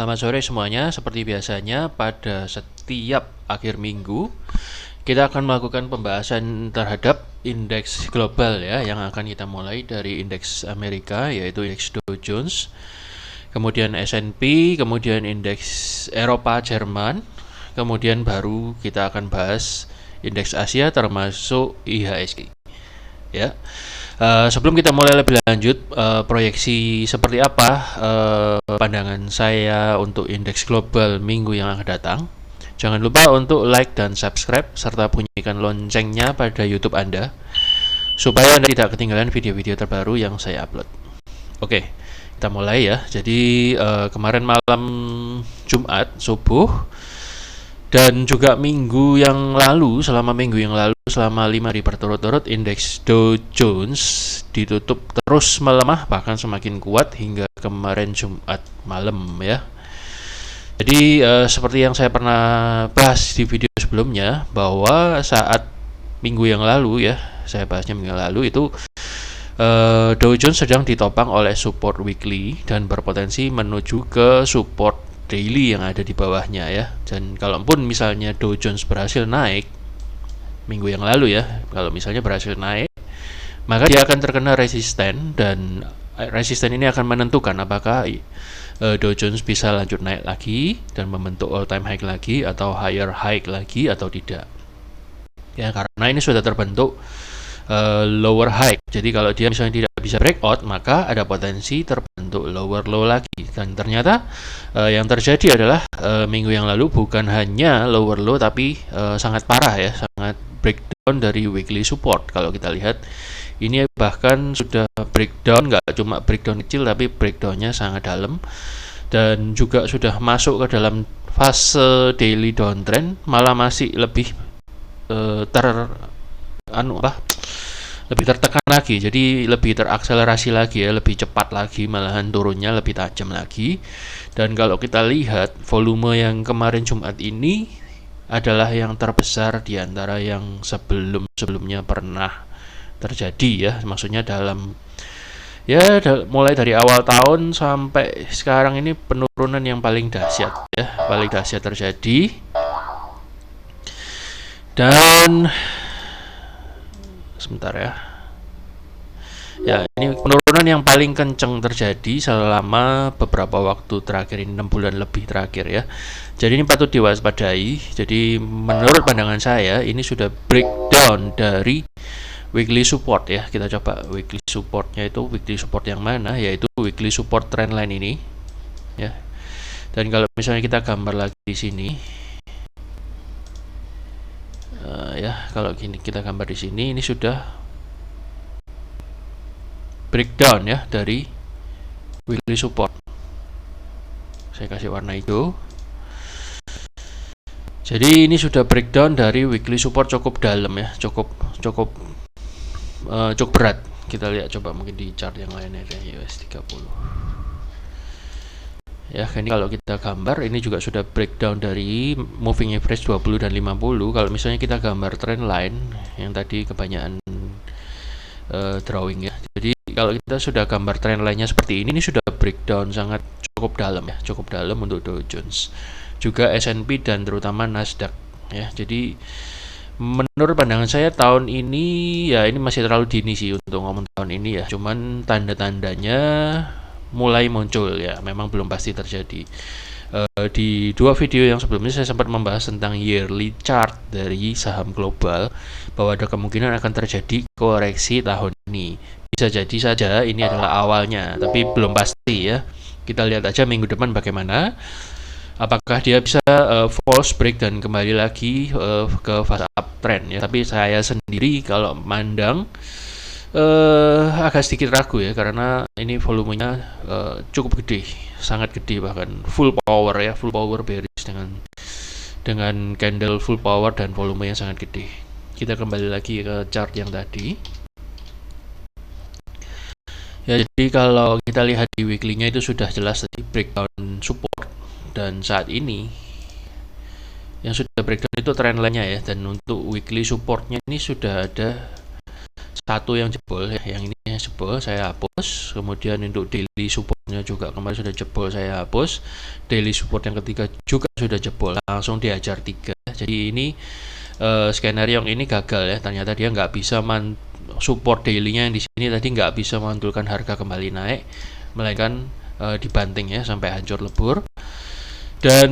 Selamat sore semuanya. Seperti biasanya pada setiap akhir minggu kita akan melakukan pembahasan terhadap indeks global ya, yang akan kita mulai dari indeks Amerika yaitu indeks Dow Jones, kemudian S&P, kemudian indeks Eropa Jerman, kemudian baru kita akan bahas indeks Asia termasuk IHSG ya. Sebelum kita mulai lebih lanjut, proyeksi seperti apa pandangan saya untuk indeks global minggu yang akan datang, jangan lupa untuk like dan subscribe serta bunyikan loncengnya pada YouTube Anda supaya Anda tidak ketinggalan video-video terbaru yang saya upload. Oke, kita mulai ya. Jadi kemarin malam Jumat subuh dan juga selama minggu yang lalu selama 5 hari berturut-turut indeks Dow Jones ditutup terus melemah, bahkan semakin kuat hingga kemarin Jumat malam ya. Jadi seperti yang saya pernah bahas di video sebelumnya, bahwa saat minggu yang lalu ya, saya bahasnya minggu yang lalu itu Dow Jones sedang ditopang oleh support weekly dan berpotensi menuju ke support daily yang ada di bawahnya ya. Dan kalaupun misalnya Dow Jones berhasil naik minggu yang lalu ya, kalau misalnya berhasil naik, maka dia akan terkena resisten, dan resisten ini akan menentukan apakah Dow Jones bisa lanjut naik lagi dan membentuk all time high lagi atau higher high lagi atau tidak ya, karena ini sudah terbentuk lower high. Jadi kalau dia misalnya tidak bisa breakout, maka ada potensi terbentuk lower low lagi. Dan ternyata yang terjadi adalah minggu yang lalu bukan hanya lower low, tapi sangat parah ya, sangat breakdown dari weekly support. Kalau kita lihat ini bahkan sudah breakdown, nggak cuma breakdown kecil tapi breakdownnya sangat dalam, dan juga sudah masuk ke dalam fase daily downtrend, malah masih lebih lebih tertekan lagi, jadi lebih terakselerasi lagi ya, lebih cepat lagi, malahan turunnya lebih tajam lagi. Dan kalau kita lihat volume yang kemarin Jumat ini adalah yang terbesar di antara yang sebelumnya pernah terjadi ya, maksudnya dalam ya mulai dari awal tahun sampai sekarang ini penurunan yang paling dahsyat ya, paling dahsyat terjadi. Dan sebentar ya. Ya, ini penurunan yang paling kencang terjadi selama beberapa waktu terakhir ini, 6 bulan lebih terakhir ya. Jadi ini patut diwaspadai. Jadi menurut pandangan saya ini sudah breakdown dari weekly support ya. Kita coba weekly supportnya itu, weekly support yang mana, yaitu weekly support trendline ini ya. Dan kalau misalnya kita gambar lagi di sini ya, kalau gini kita gambar di sini, ini sudah breakdown ya dari weekly support. Saya kasih warna hijau. Jadi ini sudah breakdown dari weekly support cukup dalam ya, cukup berat. Kita lihat coba mungkin di chart yang lainnya ya, US 30. Ya, ini kalau kita gambar ini juga sudah breakdown dari moving average 20 dan 50. Kalau misalnya kita gambar trend line yang tadi kebanyakan drawing ya. Jadi kalau kita sudah gambar trend line-nya seperti ini sudah breakdown sangat cukup dalam ya, cukup dalam untuk Dow Jones, juga S&P dan terutama Nasdaq ya. Jadi menurut pandangan saya tahun ini ya, ini masih terlalu dini sih untuk ngomong tahun ini ya. Cuman tanda-tandanya mulai muncul ya, memang belum pasti terjadi. Di dua video yang sebelumnya saya sempat membahas tentang yearly chart dari saham global, bahwa ada kemungkinan akan terjadi koreksi tahun ini. Bisa jadi saja ini adalah awalnya, tapi belum pasti ya. Kita lihat aja minggu depan bagaimana, apakah dia bisa false break dan kembali lagi ke fase uptrend ya. Tapi saya sendiri kalau mandang agak sedikit ragu ya, karena ini volumenya cukup gede, sangat gede, bahkan full power ya, full power bearish dengan candle full power dan volumenya sangat gede. Kita kembali lagi ke chart yang tadi ya. Jadi kalau kita lihat di weekly-nya itu sudah jelas tadi breakdown support, dan saat ini yang sudah breakdown itu trend line-nya ya. Dan untuk weekly supportnya ini sudah ada satu yang jebol ya, yang ini yang jebol saya hapus. Kemudian untuk daily support supportnya juga kemarin sudah jebol, saya hapus. Daily support yang ketiga juga sudah jebol, langsung diajar 3. Jadi ini skenario yang ini gagal ya, ternyata dia nggak bisa support dailynya yang di sini tadi nggak bisa memantulkan harga kembali naik, melainkan dibanting ya sampai hancur lebur. Dan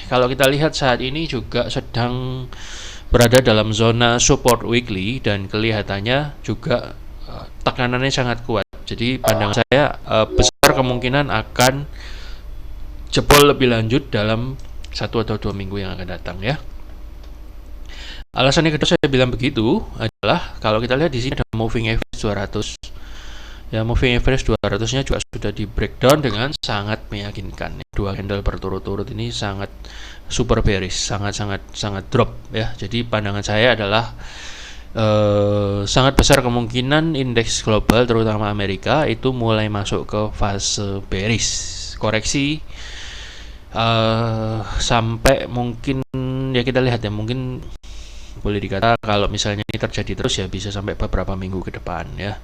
kalau kita lihat saat ini juga sedang berada dalam zona support weekly dan kelihatannya juga tekanannya sangat kuat. Jadi pandangan saya besar kemungkinan akan jebol lebih lanjut dalam 1 atau 2 minggu yang akan datang ya. Alasannya kedua saya bilang begitu adalah kalau kita lihat di sini ada moving average 200. Ya, moving average 200-nya juga sudah di breakdown dengan sangat meyakinkan. Dua candle berturut-turut ini sangat super bearish, sangat drop ya. Jadi pandangan saya adalah sangat besar kemungkinan indeks global terutama Amerika itu mulai masuk ke fase bearish, koreksi sampai mungkin ya kita lihat ya, mungkin boleh dikata kalau misalnya ini terjadi terus ya bisa sampai beberapa minggu ke depan ya.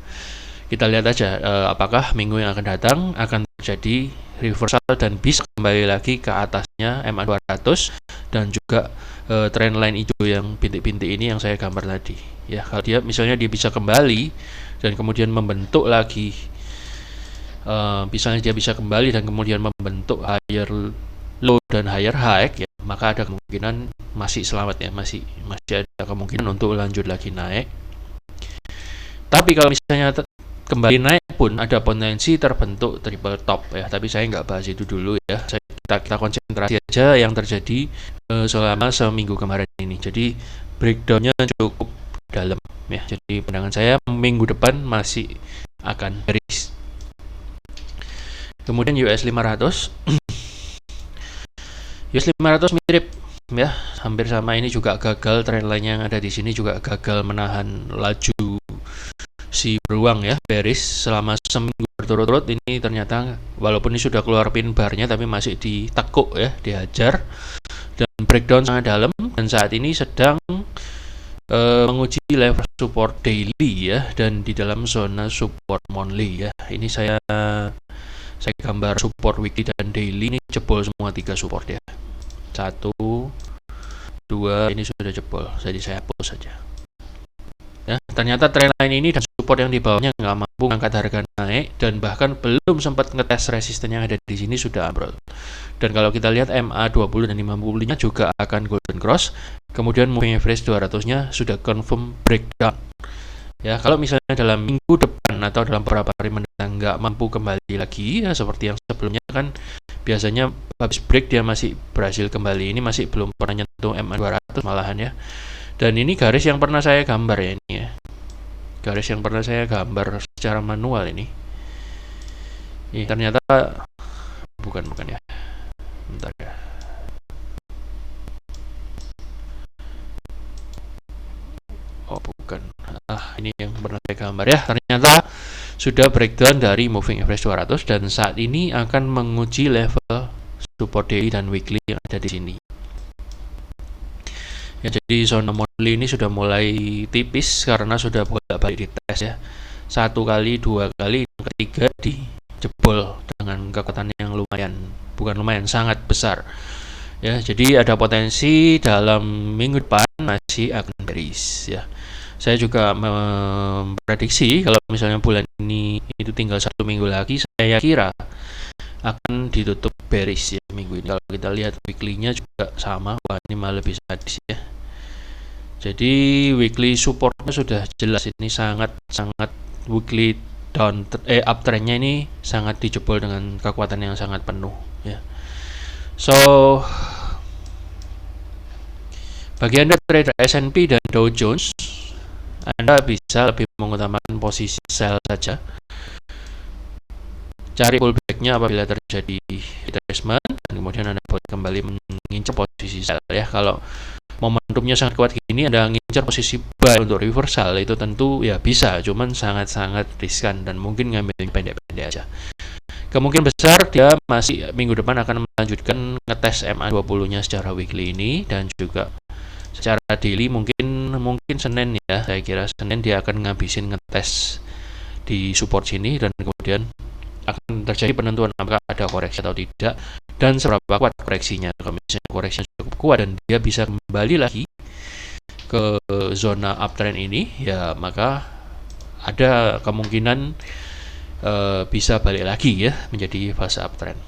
Kita lihat aja apakah minggu yang akan datang akan terjadi reversal dan bisa kembali lagi ke atasnya MA 200 dan juga trendline hijau yang bintik-bintik ini yang saya gambar tadi ya. Kalau dia misalnya dia bisa kembali dan kemudian membentuk lagi, misalnya dia bisa kembali dan kemudian membentuk higher low dan higher high ya, maka ada kemungkinan masih selamat ya, masih ada kemungkinan untuk lanjut lagi naik. Tapi kalau misalnya kembali naik pun ada potensi terbentuk triple top ya, tapi saya nggak bahas itu dulu ya. Kita konsentrasi aja yang terjadi selama seminggu kemarin ini. Jadi breakdownnya cukup dalam ya. Jadi pandangan saya minggu depan masih akan bearish. Kemudian US 500 US 500 mirip ya, hampir sama, ini juga gagal, trendline yang ada di sini juga gagal menahan laju si beruang ya, bearish selama seminggu berturut-turut. Ini ternyata walaupun ini sudah keluar pin barnya tapi masih ditekuk ya, dihajar dan breakdown sangat dalam, dan saat ini sedang menguji level support daily ya, dan di dalam zona support monthly ya. Ini saya gambar support weekly dan daily, ini jebol semua 3 support ya. 1, 2 ini sudah jebol, jadi saya hapus saja. Ya, ternyata trendline ini dan support yang di bawahnya nggak mampu mengangkat harga naik dan bahkan belum sempat ngetes resisten yang ada di sini sudah ambrol. Dan kalau kita lihat MA 20 dan 50-nya juga akan golden cross. Kemudian moving average 200-nya sudah confirm breakdown. Ya, kalau misalnya dalam minggu depan atau dalam beberapa hari mendatang nggak mampu kembali lagi ya seperti yang sebelumnya, kan biasanya habis break dia masih berhasil kembali. Ini masih belum pernah nyentuh MA 200 malahan ya. Dan ini garis yang pernah saya gambar ya, ini ya, garis yang pernah saya gambar secara manual ini. Ini ternyata bukan ya, bentar ya. Oh bukan, ini yang pernah saya gambar ya. Ternyata sudah breakdown dari moving average 200 dan saat ini akan menguji level support daily dan weekly yang ada di sini. Ya, jadi zona monthly ini sudah mulai tipis karena sudah bolak-balik dites ya. 1 kali, 2 kali, yang ketiga dijebol dengan kekuatan yang lumayan, sangat besar. Ya, jadi ada potensi dalam minggu depan masih akan bearish ya. Saya juga memprediksi kalau misalnya bulan ini itu tinggal 1 minggu lagi, saya kira akan ditutup bearish ya minggu ini. Kalau kita lihat weekly-nya juga sama, wah ini malah lebih sadis ya. Jadi weekly supportnya sudah jelas, ini sangat weekly uptrendnya ini sangat dijebol dengan kekuatan yang sangat penuh ya. So bagi Anda trader S&P dan Dow Jones, Anda bisa lebih mengutamakan posisi sell saja. Cari pullback-nya apabila terjadi retracement dan kemudian Anda boleh kembali mengincar posisi sell ya. Kalau momentumnya sangat kuat gini, Anda ngincar posisi buy untuk reversal itu tentu ya bisa, cuman sangat riskan dan mungkin ngambil pendek-pendek aja. Kemungkinan besar dia masih minggu depan akan melanjutkan ngetes MA 20-nya secara weekly ini dan juga secara daily mungkin Senin ya. Saya kira Senin dia akan ngabisin ngetes di support sini dan kemudian akan terjadi penentuan apakah ada koreksi atau tidak dan seberapa kuat koreksinya. Kalau misalnya koreksinya cukup kuat dan dia bisa kembali lagi ke zona uptrend ini, ya maka ada kemungkinan bisa balik lagi ya menjadi fase uptrend.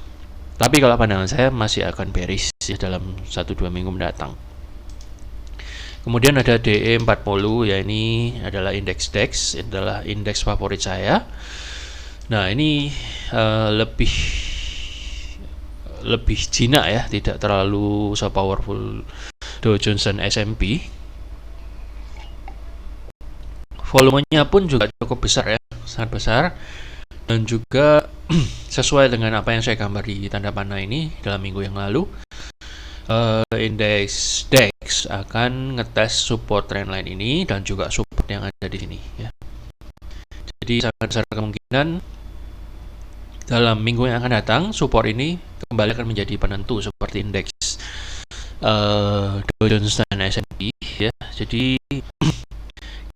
Tapi kalau pandangan saya masih akan bearish ya dalam 1-2 minggu mendatang. Kemudian ada DE40, ya ini adalah indeks DAX, adalah indeks favorit saya. Nah ini lebih jinak ya, tidak terlalu powerful Dow Jones dan S&P. Volumenya pun juga cukup besar ya, sangat besar, dan juga sesuai dengan apa yang saya gambar di tanda panah ini dalam minggu yang lalu. Indeks DAX akan ngetes support trendline ini dan juga support yang ada di sini ya. Jadi sangat besar kemungkinan dalam minggu yang akan datang support ini kembali akan menjadi penentu seperti indeks Dow Jones dan S&P ya. Jadi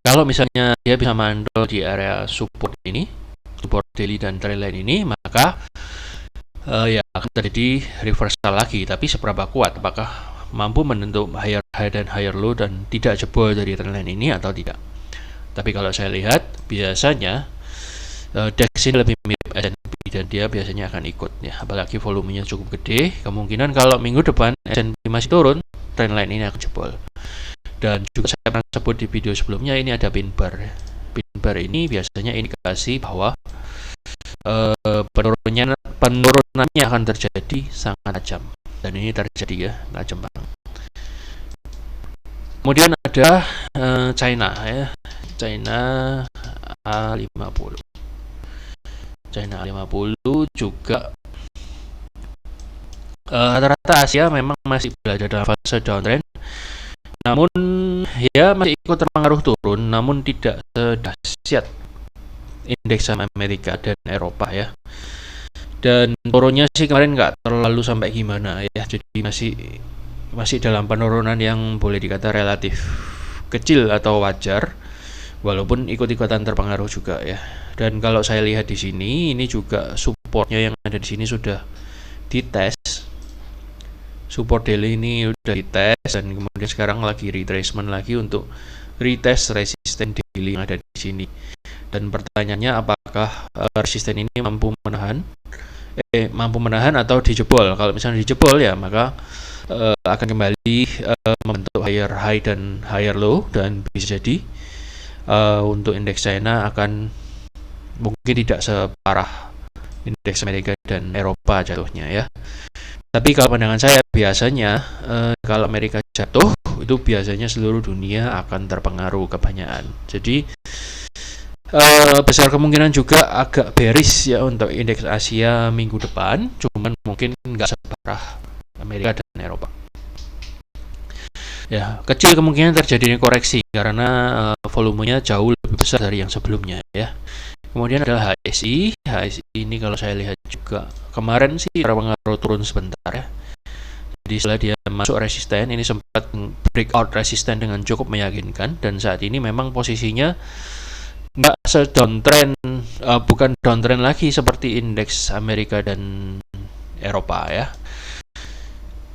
kalau misalnya dia bisa mandul di area support ini, support daily dan trendline ini, maka ya akan terjadi reversal lagi. Tapi seberapa kuat? Apakah mampu menentuk higher high dan higher low dan tidak jebol dari trendline ini atau tidak? Tapi kalau saya lihat biasanya DAX ini lebih mirip S&P dan dia biasanya akan ikut ya, apalagi volumenya cukup gede. Kemungkinan kalau minggu depan S&P masih turun, trendline ini akan jebol. Dan juga saya pernah sebut di video sebelumnya, ini ada pin bar. Pin bar ini biasanya indikasi bahwa penurunannya akan terjadi sangat tajam, dan ini terjadi ya, tajam banget. Kemudian ada China ya, China A50. China A50 juga rata-rata Asia memang masih berada dalam fase downtrend. Namun ya masih ikut terpengaruh turun, namun tidak sedahsyat indeks saham Amerika dan Eropa ya. Dan turunnya sih kemarin nggak terlalu sampai gimana ya, jadi masih dalam penurunan yang boleh dikata relatif kecil atau wajar, walaupun ikut-ikutan terpengaruh juga ya. Dan kalau saya lihat di sini, ini juga supportnya yang ada di sini sudah dites. Support daily ini udah dites dan kemudian sekarang lagi retracement lagi untuk retest resisten daily yang ada di sini. Dan pertanyaannya apakah resisten ini mampu menahan atau dijebol. Kalau misalnya dijebol ya maka akan kembali membentuk higher high dan higher low, dan bisa jadi untuk indeks China akan mungkin tidak separah indeks Amerika dan Eropa jatuhnya ya. Tapi kalau pandangan saya biasanya kalau Amerika jatuh itu biasanya seluruh dunia akan terpengaruh kebanyakan. Jadi besar kemungkinan juga agak bearish ya untuk indeks Asia minggu depan, cuman mungkin nggak separah Amerika dan Eropa. Ya, kecil kemungkinan terjadinya koreksi karena volumenya jauh lebih besar dari yang sebelumnya ya. Kemudian adalah HSI. HSI ini kalau saya lihat juga kemarin sih terpengaruh turun sebentar ya. Jadi setelah dia masuk resisten, ini sempat breakout resisten dengan cukup meyakinkan, dan saat ini memang posisinya nggak se-downtrend, bukan downtrend lagi seperti indeks Amerika dan Eropa ya.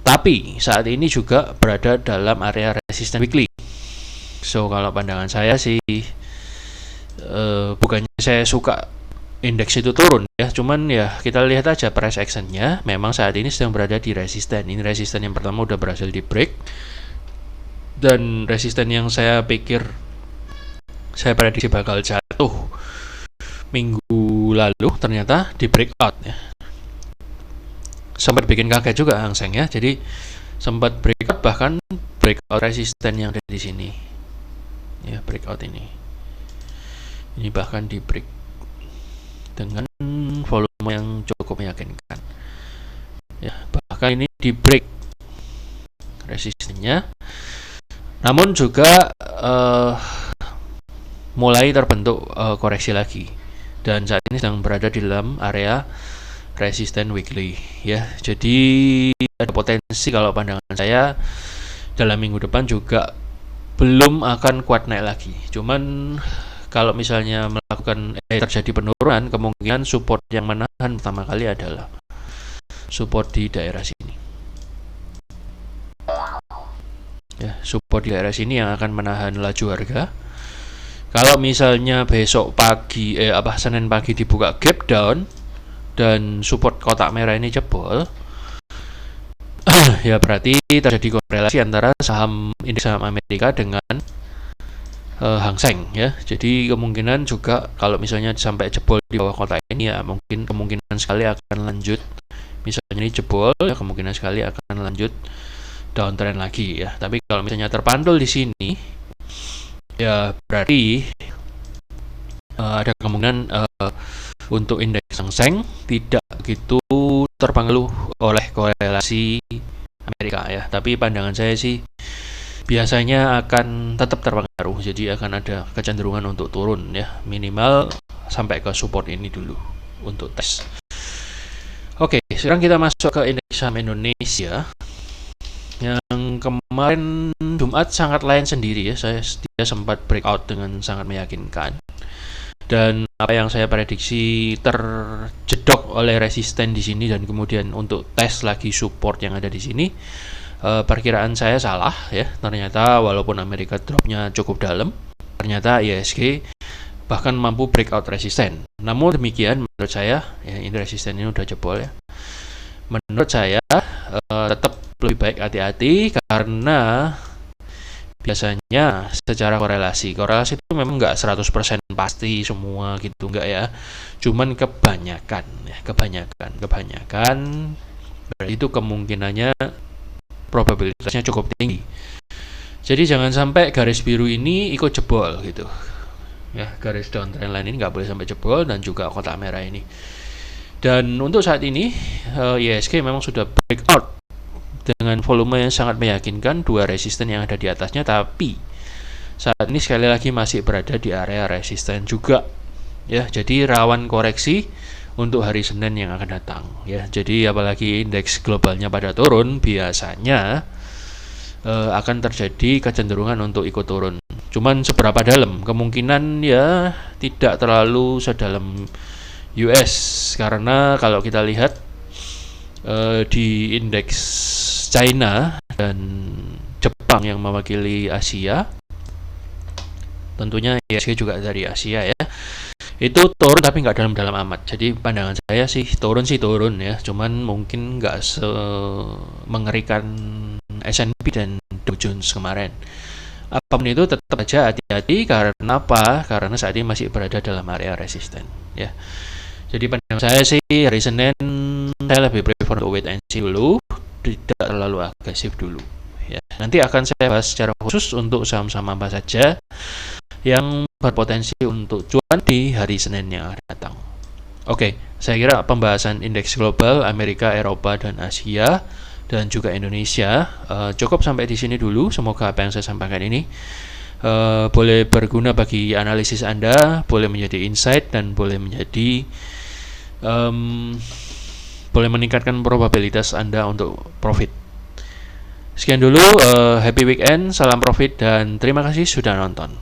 Tapi saat ini juga berada dalam area resisten weekly. So kalau pandangan saya sih bukannya saya suka indeks itu turun ya, cuman ya kita lihat aja price actionnya. Memang saat ini sedang berada di resisten. Ini resisten yang pertama udah berhasil di break, dan resisten yang saya pikir saya prediksi bakal jatuh minggu lalu ternyata di breakout ya. Sempat bikin kaget juga Hang Seng ya. Jadi sempat breakout, bahkan breakout resisten yang ada di sini ya, breakout ini bahkan di break dengan volume yang cukup meyakinkan ya, bahkan ini di break resistennya, namun juga mulai terbentuk koreksi lagi, dan saat ini sedang berada di dalam area resisten weekly ya. Jadi ada potensi kalau pandangan saya dalam minggu depan juga belum akan kuat naik lagi, cuman kalau misalnya terjadi penurunan, kemungkinan support yang menahan pertama kali adalah support di daerah sini. Ya, support di daerah sini yang akan menahan laju harga. Kalau misalnya besok pagi Senin pagi dibuka gap down dan support kotak merah ini jebol, ya berarti terjadi korelasi antara indeks saham Amerika dengan Hang Seng ya. Jadi kemungkinan juga kalau misalnya sampai jebol di bawah kotak ini ya mungkin kemungkinan sekali akan lanjut. Misalnya ini jebol ya kemungkinan sekali akan lanjut downtrend lagi ya. Tapi kalau misalnya terpantul di sini ya berarti ada kemungkinan untuk indeks Hang Seng tidak begitu terpengaruh oleh korelasi Amerika ya. Tapi pandangan saya sih biasanya akan tetap terpengaruh, jadi akan ada kecenderungan untuk turun ya, minimal sampai ke support ini dulu untuk tes. Oke, sekarang kita masuk ke indeks saham Indonesia yang kemarin Jumat sangat lain sendiri ya. Dia sempat breakout dengan sangat meyakinkan. Dan apa yang saya prediksi terjedok oleh resisten di sini dan kemudian untuk tes lagi support yang ada di sini, perkiraan saya salah ya. Ternyata walaupun Amerika dropnya cukup dalam, ternyata IHSG bahkan mampu breakout resisten. Namun demikian menurut saya ya, ini resisten ini udah jebol ya. Menurut saya tetap lebih baik hati-hati karena biasanya secara korelasi itu memang nggak 100% pasti semua gitu, nggak ya, cuman kebanyakan itu kemungkinannya probabilitasnya cukup tinggi. Jadi jangan sampai garis biru ini ikut jebol gitu ya, garis downtrend line ini nggak boleh sampai jebol dan juga kotak merah ini. Dan untuk saat ini IHSG memang sudah breakout dengan volume yang sangat meyakinkan, dua resisten yang ada di atasnya, tapi saat ini sekali lagi masih berada di area resisten juga ya. Jadi rawan koreksi untuk hari Senin yang akan datang ya. Jadi apalagi indeks globalnya pada turun, biasanya akan terjadi kecenderungan untuk ikut turun. Cuman seberapa dalam? Kemungkinan ya tidak terlalu sedalam US, karena kalau kita lihat di indeks China dan Jepang yang mewakili Asia, tentunya IHSG juga dari Asia ya, itu turun tapi nggak dalam-dalam amat. Jadi pandangan saya sih turun ya, cuman mungkin nggak mengerikan S&P dan Dow Jones kemarin. Apapun itu tetap aja hati-hati, karena apa? Karena saat ini masih berada dalam area resisten ya. Jadi pandangan saya sih hari Senin saya lebih prefer untuk wait and see dulu, tidak terlalu agresif dulu ya. Nanti akan saya bahas secara khusus untuk saham-saham apa saja yang berpotensi untuk cuan di hari Senin yang akan datang. Oke, saya kira pembahasan indeks global Amerika, Eropa, dan Asia dan juga Indonesia cukup sampai di sini dulu. Semoga apa yang saya sampaikan ini boleh berguna bagi analisis Anda, boleh menjadi insight dan boleh menjadi boleh meningkatkan probabilitas Anda untuk profit. Sekian dulu, happy weekend, salam profit, dan terima kasih sudah nonton.